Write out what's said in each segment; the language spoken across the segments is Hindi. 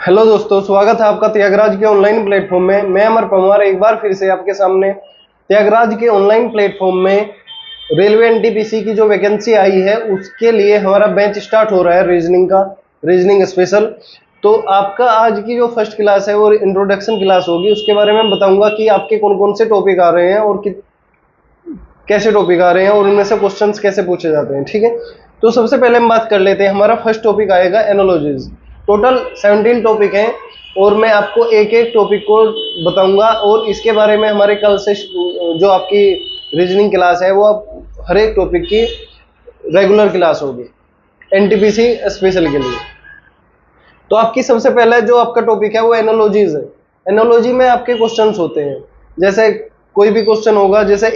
हेलो दोस्तों, स्वागत है आपका त्यागराज के ऑनलाइन प्लेटफॉर्म में। मैं अमर पवार एक बार फिर से आपके सामने त्यागराज के ऑनलाइन प्लेटफॉर्म में रेलवे एनटीपीसी की जो वैकेंसी आई है उसके लिए हमारा बैच स्टार्ट हो रहा है रीजनिंग का, रीजनिंग स्पेशल। तो आपका आज की जो फर्स्ट क्लास है वो इंट्रोडक्शन क्लास होगी। उसके बारे में बताऊंगा कि आपके कौन कौन से टॉपिक आ रहे हैं और कैसे टॉपिक आ रहे हैं और उनमें से क्वेश्चंस कैसे पूछे जाते हैं। ठीक है, तो सबसे पहले हम बात कर लेते हैं। हमारा फर्स्ट टॉपिक आएगा एनालॉजीज। टोटल 17 टॉपिक हैं और मैं आपको एक एक टॉपिक को बताऊंगा और इसके बारे में हमारे कल से जो आपकी रीजनिंग क्लास है वो हर एक टॉपिक की रेगुलर क्लास होगी एनटीपीसी स्पेशल के लिए। तो आपकी सबसे पहला जो आपका टॉपिक है वो एनालॉजीज है। एनालॉजी में आपके क्वेश्चंस होते हैं, जैसे कोई भी क्वेश्चन होगा, जैसे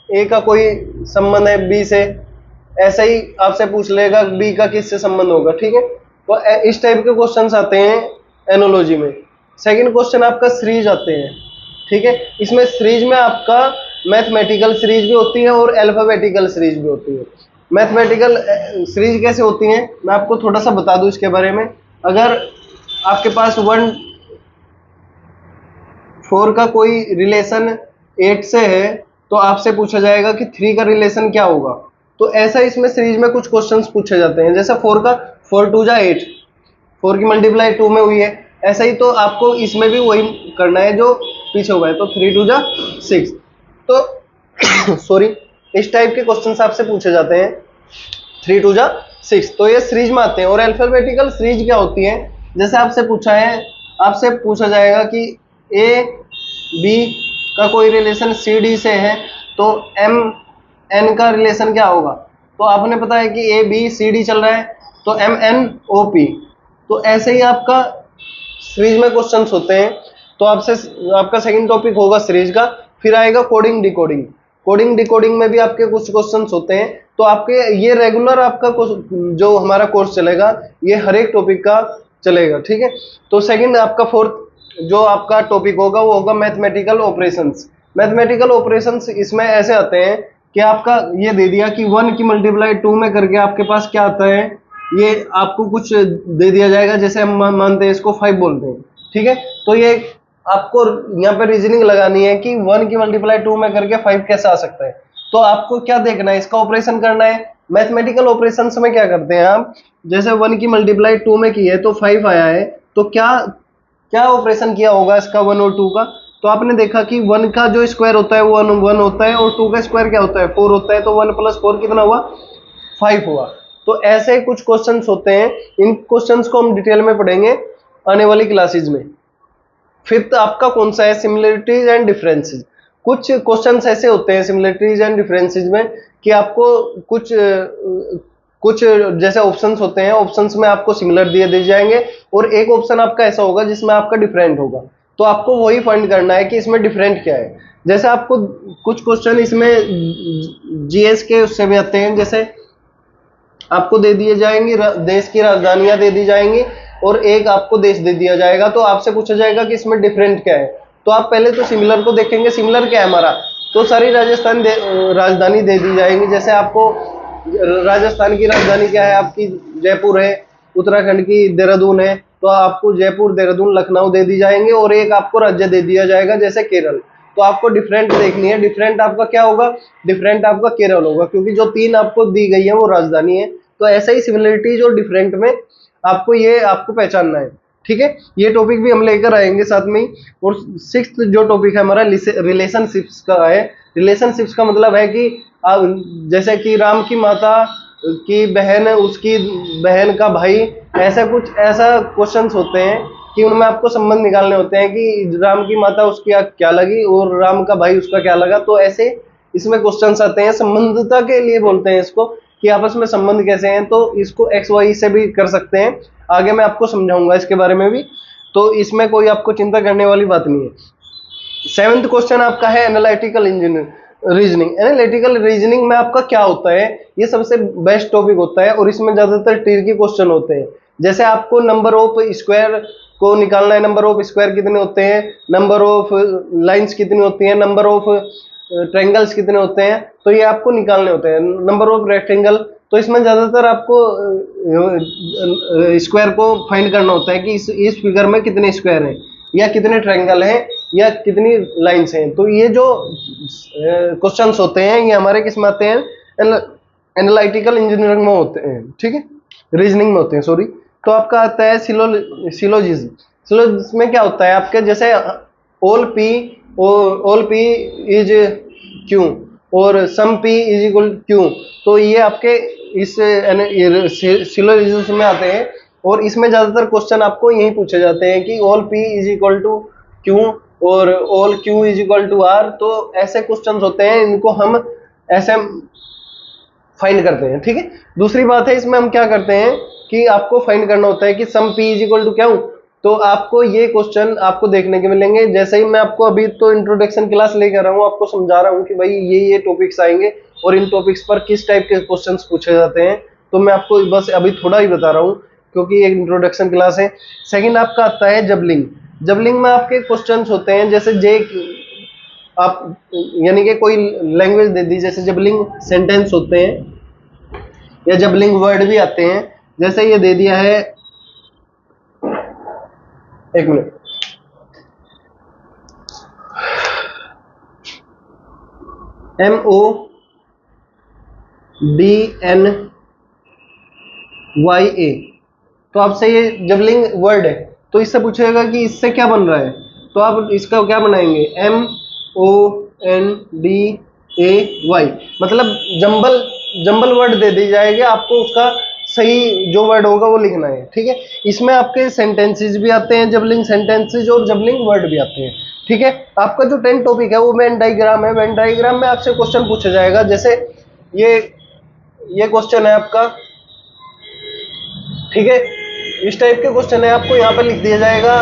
ए का कोई संबंध है बी से, ऐसा ही आपसे पूछ लेगा बी का किससे संबंध होगा। ठीक है, तो इस टाइप के क्वेश्चंस आते हैं एनालॉजी में। सेकंड क्वेश्चन आपका सीरीज आते हैं। ठीक है, इसमें सीरीज में आपका मैथमेटिकल सीरीज भी होती है और अल्फाबेटिकल सीरीज भी होती है। मैथमेटिकल सीरीज कैसे होती है मैं आपको थोड़ा सा बता दूं इसके बारे में। अगर आपके पास 1-4 का कोई रिलेशन 8 से है तो आपसे पूछा जाएगा कि 3 का रिलेशन क्या होगा। तो ऐसा इसमें सीरीज में कुछ क्वेश्चंस पूछे जाते हैं। जैसे 4 का 4 2 जा 8, 4 की मल्टीप्लाई 2 में हुई है, ऐसा ही तो आपको इसमें भी वही करना है जो पीछे हुआ है। तो 3 2 जा 6, तो सॉरी, इस टाइप के क्वेश्चंस आपसे पूछे जाते हैं 3 2 जा 6। तो ये सीरीज में आते हैं। और अल्फाबेटिकल सीरीज क्या होती है, जैसे आपसे पूछा जाएगा कि ए बी का कोई रिलेशन सी डी से है तो एम एन का रिलेशन क्या होगा। तो आपने पता है कि ए बी सी डी चल रहा है तो एम एन ओ पी। तो ऐसे ही आपका सीरीज में क्वेश्चंस होते हैं। तो आपका सेकंड टॉपिक होगा सीरीज का। फिर आएगा कोडिंग डिकोडिंग। कोडिंग डिकोडिंग में भी आपके कुछ क्वेश्चंस होते हैं। तो आपके ये रेगुलर आपका जो हमारा कोर्स चलेगा ये हर एक टॉपिक का चलेगा। ठीक है, तो सेकंड आपका फोर्थ जो आपका टॉपिक होगा वो होगा मैथमेटिकल ऑपरेशंस। मैथमेटिकल ऑपरेशंस इसमें ऐसे आते हैं कि आपका ये दे दिया कि 1 की मल्टीप्लाई 2 में करके आपके पास क्या आता है, ये आपको कुछ दे दिया जाएगा। जैसे हम मानते हैं इसको 5 बोलते हैं। ठीक है, तो ये आपको यहाँ पे रीजनिंग लगानी है कि 1 की मल्टीप्लाई 2 में करके 5 कैसे आ सकता है। तो आपको क्या देखना है, इसका ऑपरेशन करना है। मैथमेटिकल ऑपरेशन में क्या करते हैं आप, जैसे 1 की मल्टीप्लाई 2 में की है तो 5 आया है, तो क्या क्या ऑपरेशन किया होगा इसका 1 और 2 का। तो आपने देखा कि 1 का जो स्क्वायर होता है वो 1 होता है और 2 का स्क्वायर क्या होता है 4 होता है। तो 1 + 4 कितना हुआ 5 हुआ। तो ऐसे कुछ क्वेश्चंस होते हैं। इन क्वेश्चंस को हम डिटेल में पढ़ेंगे आने वाली क्लासेज में। फिफ्थ आपका कौन सा है, सिमिलरिटीज एंड डिफरेंसेस। कुछ क्वेश्चंस ऐसे होते हैं सिमिलरिटीज एंड डिफरेंसेस में कि आपको कुछ जैसे ऑप्शंस होते हैं, ऑप्शंस में आपको सिमिलर दिए जाएंगे और एक ऑप्शन आपका ऐसा होगा जिसमें आपका डिफरेंट होगा। तो आपको वही फाइंड करना है कि इसमें डिफरेंट क्या है। जैसे आपको कुछ क्वेश्चन इसमें जीएस के उससे भी आते हैं। जैसे आपको दे दिए जाएंगे देश की राजधानियां दे दी जाएंगी और एक आपको देश दे दिया जाएगा। तो आपसे पूछा जाएगा कि इसमें डिफरेंट क्या है। तो आप पहले तो सिमिलर को देखेंगे, सिमिलर क्या है हमारा। तो सारी राजधानी दे दी जाएंगी। जैसे आपको राजस्थान की राजधानी क्या है आपकी जयपुर है, उत्तराखंड की देहरादून है, तो आपको जयपुर देहरादून लखनऊ दे दी जाएंगे और एक आपको राज्य दे दिया जाएगा जैसे केरल। तो आपको डिफरेंट देखनी है। डिफरेंट आपका क्या होगा, डिफरेंट आपका केरल होगा, क्योंकि जो 3 आपको दी गई है वो राजधानी है। तो ऐसा ही सिमिलरिटीज और डिफरेंट में आपको पहचानना है। ठीक है, ये टॉपिक भी हम लेकर आएंगे साथ में ही। और 6th जो टॉपिक है हमारा रिलेशनशिप्स का है। रिलेशनशिप्स का मतलब है कि जैसे कि राम की माता की बहन, उसकी बहन का भाई, ऐसा क्वेश्चंस होते हैं कि उनमें आपको संबंध निकालने होते हैं कि राम की माता उसकी क्या लगी और राम का भाई उसका क्या लगा। तो ऐसे इसमें क्वेश्चंस आते हैं, संबंधता के लिए बोलते हैं इसको कि आपस में संबंध कैसे हैं। तो इसको एक्स वाई से भी कर सकते हैं, आगे मैं आपको समझाऊंगा इसके बारे में भी। तो इसमें कोई आपको चिंता करने वाली बात नहीं है। 7th क्वेश्चन आपका है एनालिटिकल रीजनिंग। एनालिटिकल रीजनिंग में आपका क्या होता है, ये सबसे बेस्ट टॉपिक होता है और इसमें ज्यादातर ट्रिकी क्वेश्चन होते हैं। जैसे आपको नंबर ऑफ स्क्वायर को निकालना है, नंबर ऑफ स्क्वायर कितने होते हैं, नंबर ऑफ लाइंस कितनी होती हैं, नंबर ऑफ ट्रायंगल्स कितने होते हैं, तो ये आपको निकालने होते हैं। नंबर ऑफ रेक्टेंगल, तो इसमें ज्यादातर आपको स्क्वायर को फाइंड करना होता है कि इस फिगर में कितने स्क्वायर हैं या कितने ट्रायंगल हैं या कितनी लाइंस हैं। तो ये जो क्वेश्चंस होते हैं ये हमारे किस में आते हैं, एनालिटिकल इंजीनियरिंग में होते हैं, ठीक है, रीजनिंग में होते हैं, सॉरी। तो आपका आता है सिलोजिज्म। सिलोजिज्म में क्या होता है आपके, जैसे ऑल पी इज क्यू और some P is equal Q, तो ये आपके इस सिलोजिज्म में आते हैं और इसमें ज्यादातर क्वेश्चन आपको यही पूछे जाते हैं कि all P is equal to Q और all Q is equal to R. तो ऐसे क्वेश्चंस होते हैं, इनको हम ऐसे फाइंड करते हैं, ठीक है। दूसरी बात है इसमें हम क्या करते हैं कि आपको फाइंड करना होता है कि some P is equal to क्या हूं। तो आपको ये क्वेश्चन आपको देखने के मिलेंगे, जैसे ही मैं आपको अभी तो इंट्रोडक्शन क्लास लेकर रहा हूँ, आपको समझा रहा हूँ कि भाई ये टॉपिक्स आएंगे और इन टॉपिक्स पर किस टाइप के क्वेश्चंस पूछे जाते हैं। तो मैं आपको बस अभी थोड़ा ही बता रहा हूँ क्योंकि एक इंट्रोडक्शन क्लास है। सेकंड आपका आता है जबलिंग। जबलिंग में आपके क्वेश्चंस होते हैं जैसे आप यानी कि कोई लैंग्वेज दे दी, जैसे जबलिंग सेंटेंस होते हैं या जबलिंग वर्ड भी आते हैं। जैसे ये दे दिया है, एक मिनट, MODNYA, तो आपसे ये जबलिंग वर्ड है, तो इससे पूछेगा कि इससे क्या बन रहा है, तो आप इसका क्या बनाएंगे, MONDAY, मतलब जंबल वर्ड दे दी जाएगी, आपको उसका सही जो वर्ड होगा वो लिखना है, ठीक है। इसमें आपके सेंटेंसेस भी आते हैं, जबलिंग सेंटेंसेस और जबलिंग वर्ड भी आते हैं, ठीक है। आपका जो 10 टॉपिक है वो वेन डायग्राम है। वेन डायग्राम में आपसे क्वेश्चन पूछा जाएगा, जैसे ये क्वेश्चन है आपका, ठीक है, इस टाइप के क्वेश्चन है, आपको यहाँ पे लिख दिया जाएगा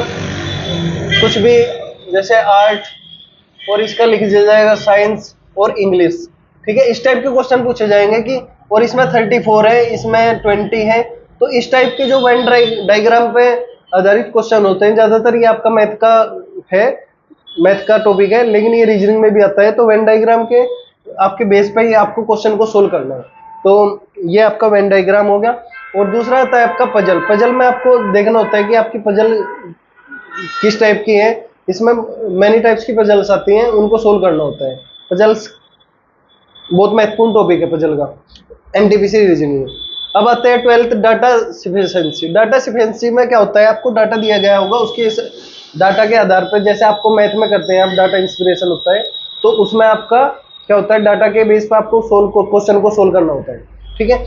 कुछ भी, जैसे आर्ट, और इसका लिख दिया जाएगा साइंस और इंग्लिश, ठीक है। इस टाइप के क्वेश्चन पूछे जाएंगे कि, और इसमें 34 है, इसमें 20 है। तो इस टाइप के जो वेन डायग्राम पे आधारित क्वेश्चन होते हैं, ज्यादातर ये आपका मैथ का टॉपिक है, लेकिन ये रीजनिंग में भी आता है। तो वेन डायग्राम के आपके बेस पे ही आपको क्वेश्चन को सोल्व करना है। तो ये आपका वेन डायग्राम हो गया। और दूसरा आता है आपका पजल। पजल में आपको देखना होता है कि आपकी पजल किस टाइप की है। इसमें मैनी टाइप्स की पजल्स आती हैं, उनको सोल्व करना होता है। पजल्स बहुत महत्वपूर्ण टॉपिक है पजल का, एनटीपीसी रीजनिंग। अब आते हैं 12th data sufficiency. Data sufficiency में क्या होता है, आपको डाटा दिया गया होगा, उसके डाटा के आधार पर, जैसे आपको मैथ में करते हैं आप डाटा इंस्पिरेशन होता है, तो उसमें आपका क्या होता है, डाटा के बेस पर आपको क्वेश्चन को सोल्व करना होता है, ठीक है।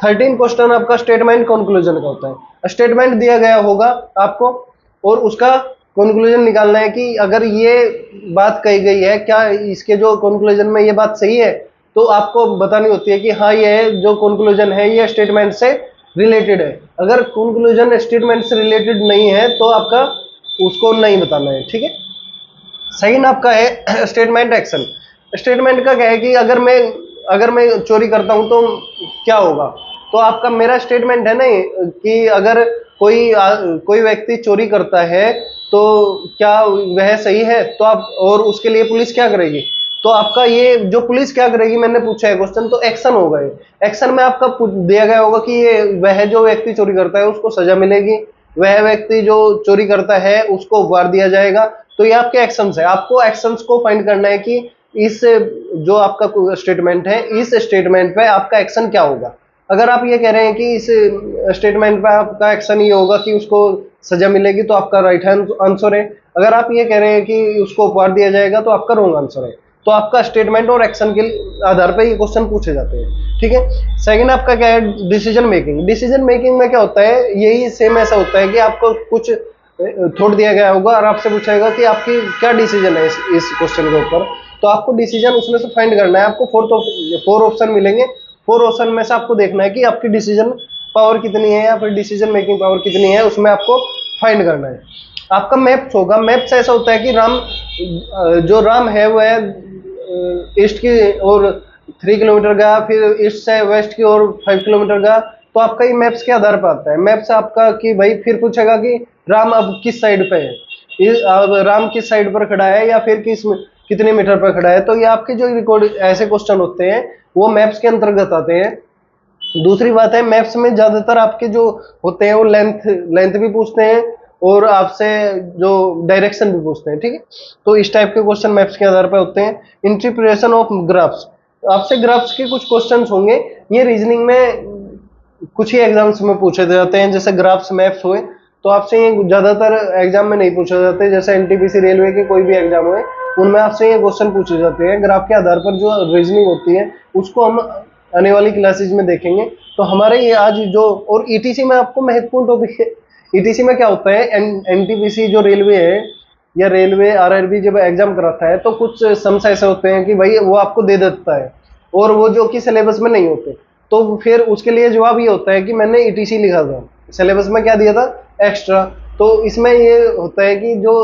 13 क्वेश्चन आपका स्टेटमेंट कंक्लूजन का होता है। स्टेटमेंट दिया गया होगा आपको और उसका कंक्लूजन निकालना है कि अगर ये बात कही गई है, क्या इसके जो कंक्लूजन में ये बात सही है, तो आपको बतानी होती है कि हाँ ये जो कंक्लूजन है ये स्टेटमेंट से रिलेटेड है। अगर कंक्लूजन स्टेटमेंट से रिलेटेड नहीं है तो आपका उसको नहीं बताना है, ठीक है। सेकंड आपका है स्टेटमेंट एक्शन। स्टेटमेंट का क्या है कि अगर मैं चोरी करता हूं तो क्या होगा। तो आपका मेरा स्टेटमेंट है नहीं कि अगर कोई व्यक्ति चोरी करता है तो क्या वह सही है, तो आप, और उसके लिए पुलिस क्या करेगी, तो आपका ये जो पुलिस क्या करेगी मैंने पूछा है क्वेश्चन, तो एक्शन होगा। ये एक्शन में आपका दिया गया होगा कि ये वह जो व्यक्ति चोरी करता है उसको सजा मिलेगी, वह व्यक्ति जो चोरी करता है उसको उपहार दिया जाएगा। तो ये आपके एक्शंस है। आपको एक्शंस को फाइंड करना है कि इस जो आपका स्टेटमेंट है, इस स्टेटमेंट पे आपका एक्शन क्या होगा। अगर आप ये कह रहे हैं कि इस स्टेटमेंट पे आपका एक्शन ये होगा कि उसको सजा मिलेगी, तो आपका राइट आंसर है। अगर आप ये कह रहे हैं कि उसको उपहार दिया जाएगा, तो आपका रॉन्ग आंसर है। तो आपका स्टेटमेंट और एक्शन के आधार पर ये क्वेश्चन पूछे जाते हैं, ठीक है। सेकंड आपका क्या है, डिसीजन मेकिंग। डिसीजन मेकिंग में क्या होता है, यही सेम ऐसा होता है कि आपको कुछ थॉट दिया गया होगा और आपसे पूछेगा कि आपकी क्या डिसीजन है इस क्वेश्चन के ऊपर। तो आपको डिसीजन उसमें से फाइंड करना है। आपको 4 ऑप्शन मिलेंगे। 4 ऑप्शन में से आपको देखना है कि आपकी डिसीजन पावर कितनी है या फिर डिसीजन मेकिंग पावर कितनी है, उसमें आपको फाइंड करना है। आपका मैप्स होगा। मैप्स ऐसा होता है कि राम है वह ईस्ट की ओर 3 किलोमीटर गया, फिर ईस्ट से वेस्ट की ओर 5 किलोमीटर गया। तो आपका ये मैप्स के आधार पर आता है। मैप्स आपका कि भाई फिर पूछेगा कि राम अब किस साइड पे है, अब राम किस साइड पर खड़ा है या फिर कितने मीटर पर खड़ा है। तो ये आपके जो रिकॉर्ड ऐसे क्वेश्चन होते हैं वो मैप्स के अंतर्गत आते हैं। दूसरी बात है, मैथ्स में ज्यादातर आपके जो होते हैं वो लेंथ भी पूछते हैं और आपसे जो डायरेक्शन भी पूछते हैं, ठीक है। तो इस टाइप के क्वेश्चन मैथ्स के आधार पर होते हैं। इंटरप्रिटेशन ऑफ ग्राफ्स, आपसे ग्राफ्स के कुछ क्वेश्चंस होंगे, ये रीजनिंग में कुछ ही एग्जाम्स में पूछे जाते हैं। जैसे ग्राफ्स मैप्स हुए तो आपसे ये ज्यादातर एग्जाम में नहीं पूछे जाते, जैसे एनटीपीसी रेलवे के कोई भी एग्जाम हुए उनमें आपसे ये क्वेश्चन पूछे जाते हैं। ग्राफ के आधार पर जो रीजनिंग होती है उसको हम आने वाली क्लासेज में देखेंगे। तो हमारे ये आज जो, और ईटीसी में आपको महत्वपूर्ण टॉपिक है, ईटीसी में क्या होता है, एनटीपीसी जो रेलवे है या रेलवे आरआरबी जब एग्जाम कराता है तो कुछ सम्स ऐसे होते हैं कि भाई वो आपको दे देता है और वो जो कि सिलेबस में नहीं होते, तो फिर उसके लिए जवाब ये होता है कि मैंने ईटीसी लिखा था, सिलेबस में क्या दिया था, एक्स्ट्रा। तो इसमें ये होता है कि जो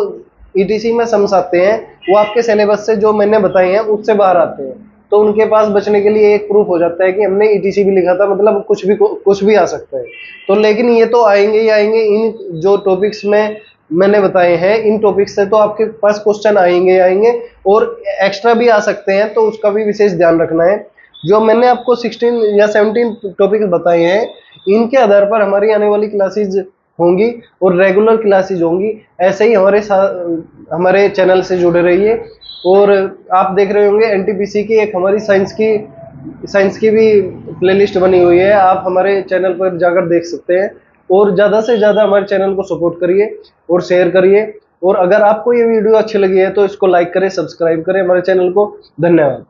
ईटीसी में सम्स आते हैं वो आपके सिलेबस से जो मैंने बताए हैं उससे बाहर आते हैं, तो उनके पास बचने के लिए एक प्रूफ हो जाता है कि हमने ईटीसी भी लिखा था, मतलब कुछ भी आ सकता है। तो लेकिन ये तो आएंगे ही आएंगे, इन जो टॉपिक्स में मैंने बताए हैं इन टॉपिक्स से तो आपके पास क्वेश्चन आएंगे आएंगे और एक्स्ट्रा भी आ सकते हैं, तो उसका भी विशेष ध्यान रखना है। जो मैंने आपको 16 या 17 टॉपिक बताए हैं इनके आधार पर हमारी आने वाली क्लासेज होंगी और रेगुलर क्लासेज होंगी। ऐसे ही हमारे साथ हमारे चैनल से जुड़े रहिए। और आप देख रहे होंगे एनटीपीसी की एक हमारी साइंस की भी प्लेलिस्ट बनी हुई है, आप हमारे चैनल पर जाकर देख सकते हैं। और ज़्यादा से ज़्यादा हमारे चैनल को सपोर्ट करिए और शेयर करिए। और अगर आपको ये वीडियो अच्छी लगी है तो इसको लाइक करें, सब्सक्राइब करें हमारे चैनल को। धन्यवाद।